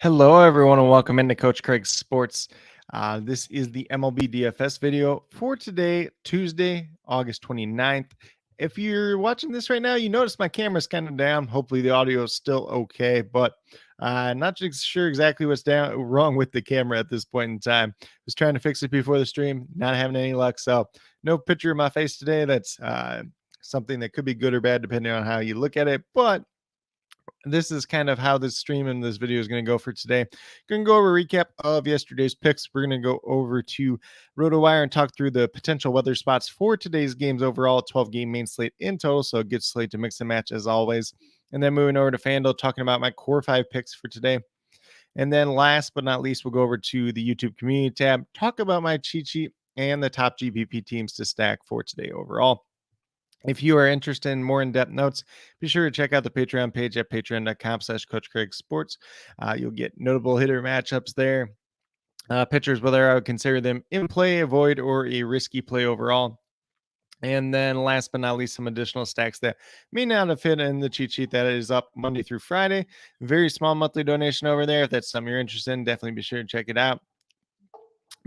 Hello, everyone, and welcome into Coach Craig's Sports. This is the MLB DFS video for today, Tuesday, August 29th. If you're watching this right now, you notice my camera's kind of down. Hopefully the audio is still okay, but not just sure exactly what's wrong with the camera at this point in time. Was trying to fix it before the stream, not having any luck. So no picture of my face today. That's something that could be good or bad depending on how you look at it, but this is kind of how this stream and this video is going to go for today. Going to go over a recap of yesterday's picks. We're going to go over to RotoWire and talk through the potential weather spots for today's games overall. 12-game main slate in total, so a good slate to mix and match as always. And then moving over to FanDuel, talking about my core 5 picks for today. And then last but not least, we'll go over to the YouTube community tab, talk about my cheat sheet and the top GPP teams to stack for today overall. If you are interested in more in-depth notes, be sure to check out the Patreon page at patreon.com/CoachCraigSports. You'll get notable hitter matchups there, pitchers, whether I would consider them in play, avoid, or a risky play overall. And then last but not least, some additional stacks that may not have fit in the cheat sheet that is up Monday through Friday. Very small monthly donation over there. If that's something you're interested in, definitely be sure to check it out.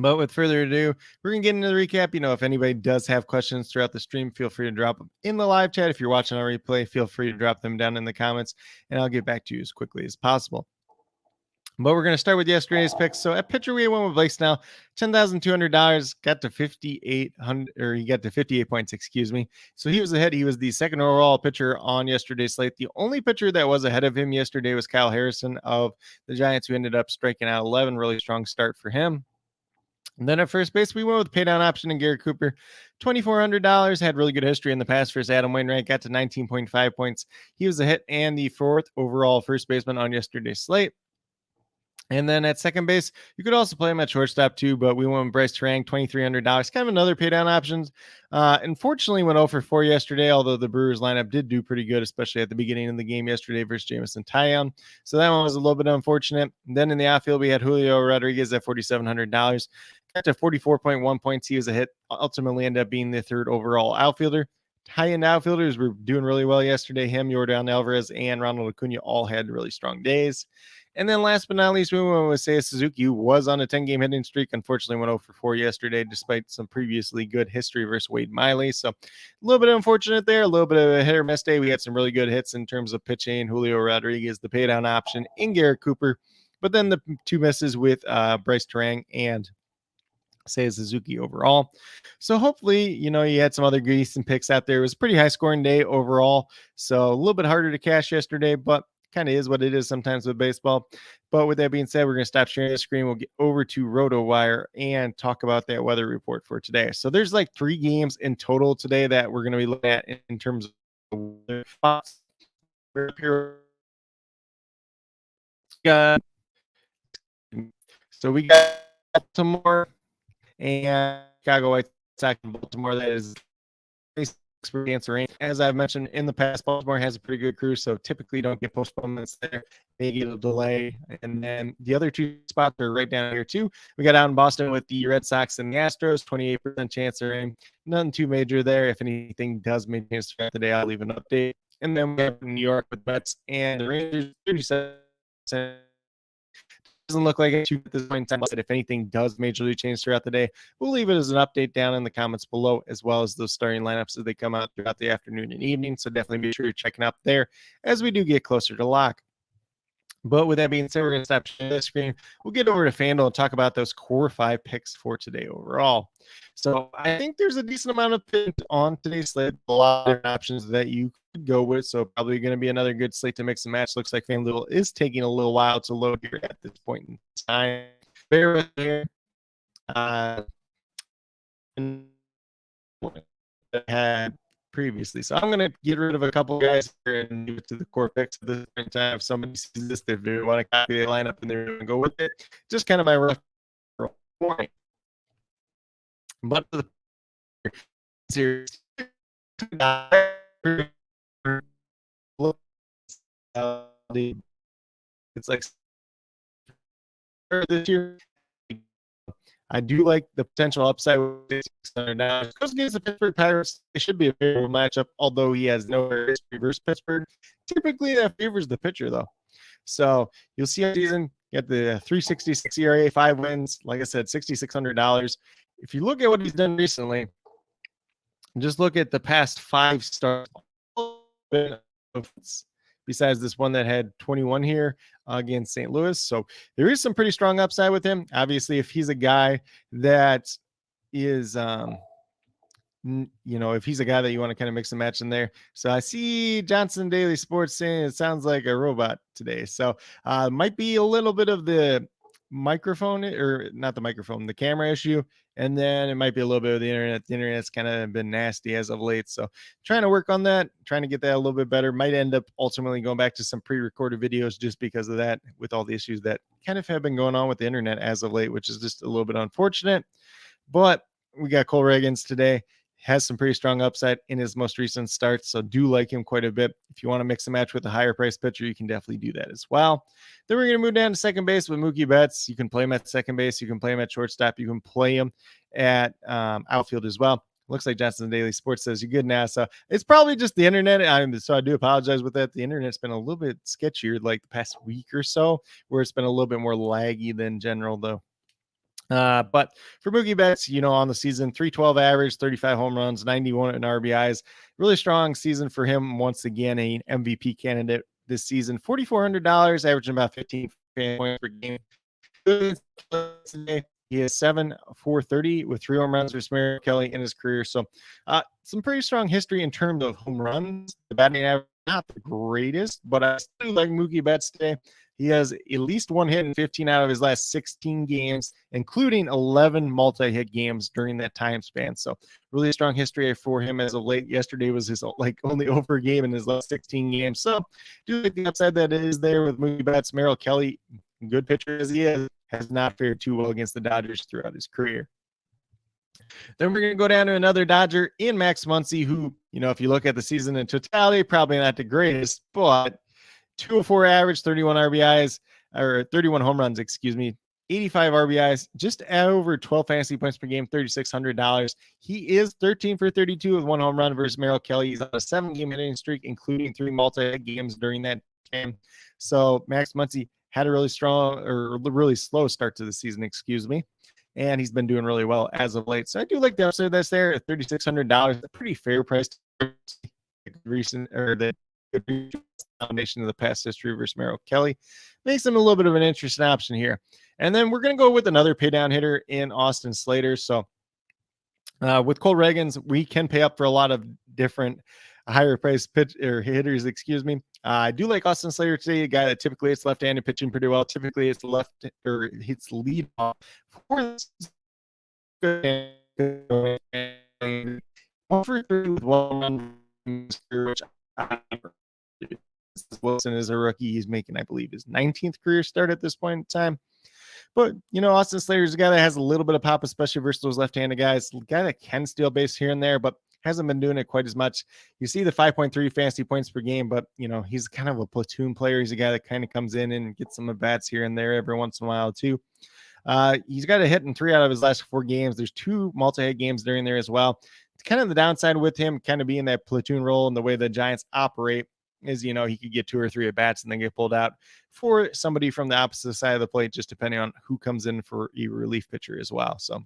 But with further ado, we're going to get into the recap. If anybody does have questions throughout the stream, feel free to drop them in the live chat. If you're watching on replay, feel free to drop them down in the comments, and I'll get back to you as quickly as possible. But we're going to start with yesterday's picks. So at pitcher, we went with Blake Snell, $10,200, got to 5,800, or he got to 58 points, excuse me. So he was ahead. He was the second overall pitcher on yesterday's slate. The only pitcher that was ahead of him yesterday was Kyle Harrison of the Giants, who ended up striking out 11. Really strong start for him. And then at first base, we went with pay down option and Garrett Cooper, $2,400, had really good history in the past versus Adam Wainwright, got to 19.5 points. He was a hit and the 4th overall first baseman on yesterday's slate. And then at second base, you could also play him at shortstop too, but we went with Bryce Terang, $2,300, kind of another pay down options. Unfortunately, went 0 for 4 yesterday, although the Brewers lineup did do pretty good, especially at the beginning of the game yesterday versus Jameson Taillon. So that one was a little bit unfortunate. And then in the outfield, we had Julio Rodriguez at $4,700. Got to 44.1 points. He was a hit, ultimately ended up being the 3rd overall outfielder. High-end outfielders were doing really well yesterday. Him, Yordan Alvarez, and Ronald Acuna all had really strong days. And then last but not least, we went with Seiya Suzuki, who was on a 10-game hitting streak. Unfortunately, went 0 for 4 yesterday, despite some previously good history versus Wade Miley. So a little bit unfortunate there, a little bit of a hit or miss day. We had some really good hits in terms of pitching. Julio Rodriguez, the pay-down option, in Garrett Cooper. But then the 2 misses with Bryce Terang and Seiya Suzuki overall. So hopefully, you had some other decent picks out there. It was a pretty high scoring day overall. So a little bit harder to cash yesterday, but kind of is what it is sometimes with baseball. But with that being said, we're going to stop sharing the screen. We'll get over to RotoWire and talk about that weather report for today. So there's like 3 games in total today that we're going to be looking at in terms of weather spots. So we got some more. And Chicago White Sox in Baltimore, that is experience rain. As I've mentioned in the past, Baltimore has a pretty good crew, so typically don't get postponements there. They get a delay. And then the other 2 spots are right down here too. We got out in Boston with the Red Sox and the Astros, 28% chance of rain. Nothing too major there. If anything does make change throughout the day, I'll leave an update. And then we have New York with Mets and the Rangers, 37%. Doesn't look like it at this point in time. If anything does majorly change throughout the day, we'll leave it as an update down in the comments below, as well as those starting lineups as they come out throughout the afternoon and evening. So definitely be sure you're checking out there as we do get closer to lock. But with that being said, we're going to stop sharing the screen. We'll get over to FanDuel and talk about those core 5 picks for today overall. So I think there's a decent amount of picks on today's slate. A lot of options that you could go with. So probably going to be another good slate to mix and match. Looks like FanDuel is taking a little while to load here at this point in time. Bear with me. Had previously. So I'm going to get rid of a couple guys here and move it to the core picks at this point in time. If somebody sees this, if they want to copy the lineup and they're going to go with it, just kind of my rough point. But the series, it's like this year. I do like the potential upside with $600. Goes against the Pittsburgh Pirates. It should be a favorable matchup, although he has no history versus Pittsburgh. Typically, that favors the pitcher, though. So you'll see how season Got the 3.66 ERA, 5 wins. Like I said, $6,600. If you look at what he's done recently, just look at the past 5 starts. Besides this one that had 21 here against St. Louis. So there is some pretty strong upside with him. Obviously, if he's a guy that is if he's a guy that you want to kind of mix and match in there. So I see Johnson Daily Sports saying it sounds like a robot today. So might be a little bit of the microphone, or not the microphone, the camera issue. And then it might be a little bit of the internet. The internet's kind of been nasty as of late. So trying to work on that, trying to get that a little bit better. Might end up ultimately going back to some pre-recorded videos just because of that, with all the issues that kind of have been going on with the internet as of late, which is just a little bit unfortunate. But we got Cole Reagans today. Has some pretty strong upside in his most recent starts, so do like him quite a bit. If you want to mix and match with a higher price pitcher, you can definitely do that as well. Then we're going to move down to second base with Mookie Betts. You can play him at second base. You can play him at shortstop. You can play him at outfield as well. Looks like Johnson Daily Sports says you're good now. So it's probably just the internet. So I do apologize with that. The internet's been a little bit sketchier like the past week or so, where it's been a little bit more laggy than general though. But for Mookie Betts, on the season, 312 average, 35 home runs, 91 in RBIs. Really strong season for him. Once again, an MVP candidate this season. $4,400, averaging about 15 points per game. He is 7-4-30 with 3 home runs for Merrill Kelly in his career. So some pretty strong history in terms of home runs. The batting average, not the greatest, but I still like Mookie Betts today. He has at least 1 hit in 15 out of his last 16 games, including 11 multi-hit games during that time span. So really strong history for him as of late. Yesterday was his only over game in his last 16 games. So do like the upside that is there with Mookie Betts. Merrill Kelly, good pitcher as he is, has not fared too well against the Dodgers throughout his career. Then we're going to go down to another Dodger in Max Muncy, who, if you look at the season in totality, probably not the greatest, but 204 average, 31 RBIs, or 31 home runs, 85 RBIs, just over 12 fantasy points per game, $3,600. He is 13 for 32 with 1 home run versus Merrill Kelly. He's on a 7-game hitting streak, including 3 multi-hit games during that game. So Max Muncy had a really slow start to the season, and he's been doing really well as of late. So I do like the upside that's there at $3,600, a pretty fair price. The combination of the past history versus Merrill Kelly makes him a little bit of an interesting option here. And then we're going to go with another pay down hitter in Austin Slater. So with Cole Reagans, we can pay up for a lot of different higher price hitters. I do like Austin Slater today, a guy that typically hits left-handed pitching pretty well. Typically it's hits lead off for for 3 with 1 which Wilson is a rookie. He's making, I believe, his 19th career start at this point in time. But, Austin Slater is a guy that has a little bit of pop, especially versus those left-handed guys. A guy that can steal base here and there, but hasn't been doing it quite as much. You see the 5.3 fantasy points per game, but, he's kind of a platoon player. He's a guy that kind of comes in and gets some at-bats here and there every once in a while, too. He's got a hit in 3 out of his last 4 games. There's 2 multi-hit games during there as well. It's kind of the downside with him kind of being that platoon role and the way the Giants operate is, he could get 2 or 3 at bats and then get pulled out for somebody from the opposite side of the plate, just depending on who comes in for a relief pitcher as well. So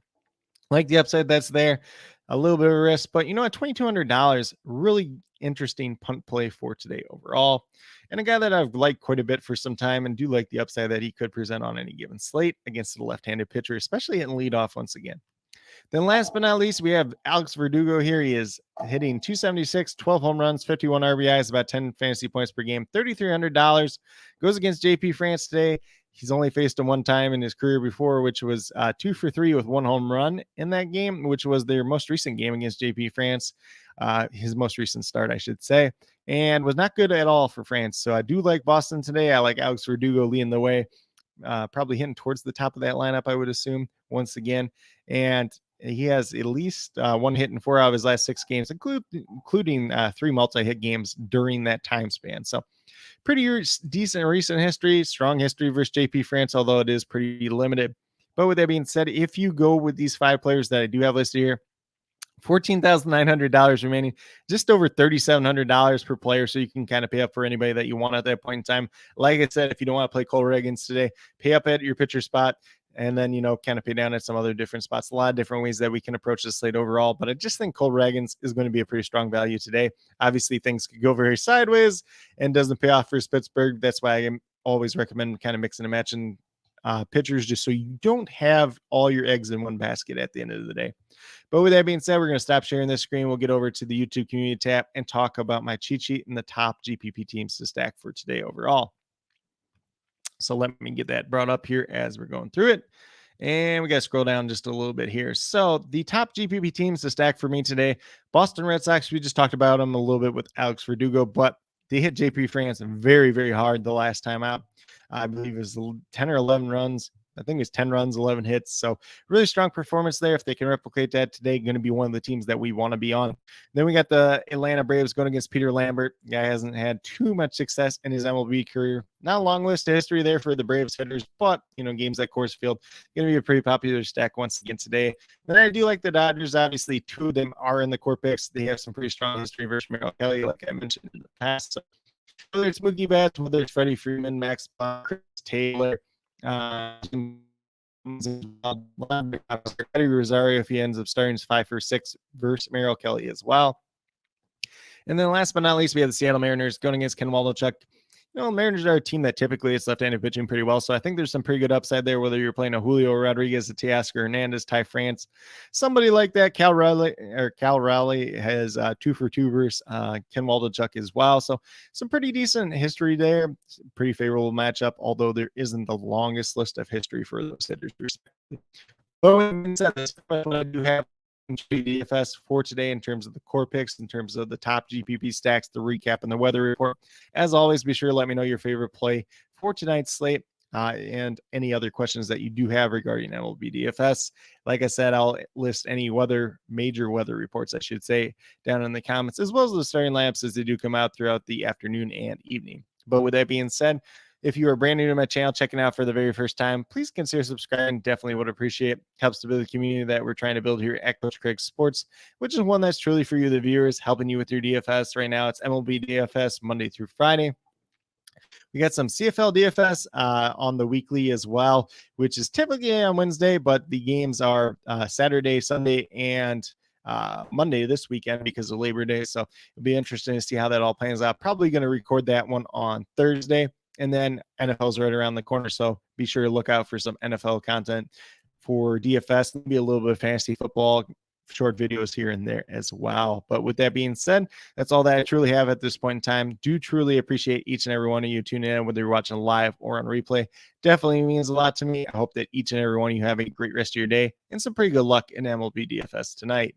like the upside that's there, a little bit of a risk, but at $2,200, really interesting punt play for today overall. And a guy that I've liked quite a bit for some time and do like the upside that he could present on any given slate against the left-handed pitcher, especially in leadoff once again. Then last but not least, we have Alex Verdugo here. He is hitting 276, 12 home runs, 51 RBIs, about 10 fantasy points per game, $3,300. Goes against JP France today. He's only faced him 1 time in his career before, which was 2 for 3 with 1 home run in that game, which was their most recent game against JP France, his most recent start, I should say, and was not good at all for France. So I do like Boston today. I like Alex Verdugo leading the way, probably hitting towards the top of that lineup, I would assume, once again. And he has at least 1 hit in 4 out of his last 6 games, including 3 multi-hit games during that time span. So pretty decent recent history, strong history versus JP France, although it is pretty limited. But with that being said, if you go with these 5 players that I do have listed here, $14,900 remaining, just over $3,700 per player. So you can kind of pay up for anybody that you want at that point in time. Like I said, if you don't want to play Cole Reagans today, pay up at your pitcher spot. And then, kind of pay down at some other different spots. A lot of different ways that we can approach the slate overall. But I just think Cole Reagans is going to be a pretty strong value today. Obviously, things could go very sideways and doesn't pay off for Pittsburgh. That's why I always recommend kind of mixing and matching pitchers, just so you don't have all your eggs in one basket at the end of the day. But with that being said, we're going to stop sharing this screen. We'll get over to the YouTube community tab and talk about my cheat sheet and the top GPP teams to stack for today overall. So let me get that brought up here as we're going through it. And we got to scroll down just a little bit here. So the top GPP teams to stack for me today, Boston Red Sox, we just talked about them a little bit with Alex Verdugo, but they hit JP France very, very hard the last time out. I believe it was 10 or 11 runs. I think it was 10 runs, 11 hits. So really strong performance there. If they can replicate that today, going to be one of the teams that we want to be on. Then we got the Atlanta Braves going against Peter Lambert. Guy hasn't had too much success in his MLB career. Not a long list of history there for the Braves hitters, but, games at Coors Field, going to be a pretty popular stack once again today. Then I do like the Dodgers. Obviously, two of them are in the core picks. They have some pretty strong history versus Merrill Kelly, like I mentioned in the past. So whether it's Mookie Betts, whether it's Freddie Freeman, Max Bond, Chris Taylor, Eddie Rosario, if he ends up starting, is 5 for 6 versus Merrill Kelly as well. And then last but not least, we have the Seattle Mariners going against Ken Waldichuk. Mariners are a team that typically is left-handed pitching pretty well, so I think there's some pretty good upside there, whether you're playing a Julio Rodriguez, a Teoscar Hernandez, Ty France, somebody like that. Cal Raleigh has 2 for 2 versus Ken Waldichuk as well, so some pretty decent history there. Pretty favorable matchup, although there isn't the longest list of history for those hitters. But with that being said, that's what I do have DFS for today in terms of the core picks, in terms of the top GPP stacks, the recap, and the weather report. As always, be sure to let me know your favorite play for tonight's slate and any other questions that you do have regarding MLB DFS. Like I said, I'll list any major weather reports, I should say, down in the comments, as well as the starting lineups as they do come out throughout the afternoon and evening. But with that being said, if you are brand new to my channel, checking out for the very first time, please consider subscribing. Definitely would appreciate. Helps to build the community that we're trying to build here at Coach Craig Sports, which is one that's truly for you, the viewers, helping you with your DFS. Right now, it's MLB DFS Monday through Friday. We got some CFL DFS on the weekly as well, which is typically on Wednesday, but the games are Saturday, Sunday, and Monday this weekend because of Labor Day. So it'll be interesting to see how that all plans out. Probably going to record that one on Thursday. And then NFL's right around the corner, so be sure to look out for some NFL content for DFS. Maybe a little bit of fantasy football, short videos here and there as well. But with that being said, that's all that I truly have at this point in time. Do truly appreciate each and every one of you tuning in, whether you're watching live or on replay. Definitely means a lot to me. I hope that each and every one of you have a great rest of your day and some pretty good luck in MLB DFS tonight.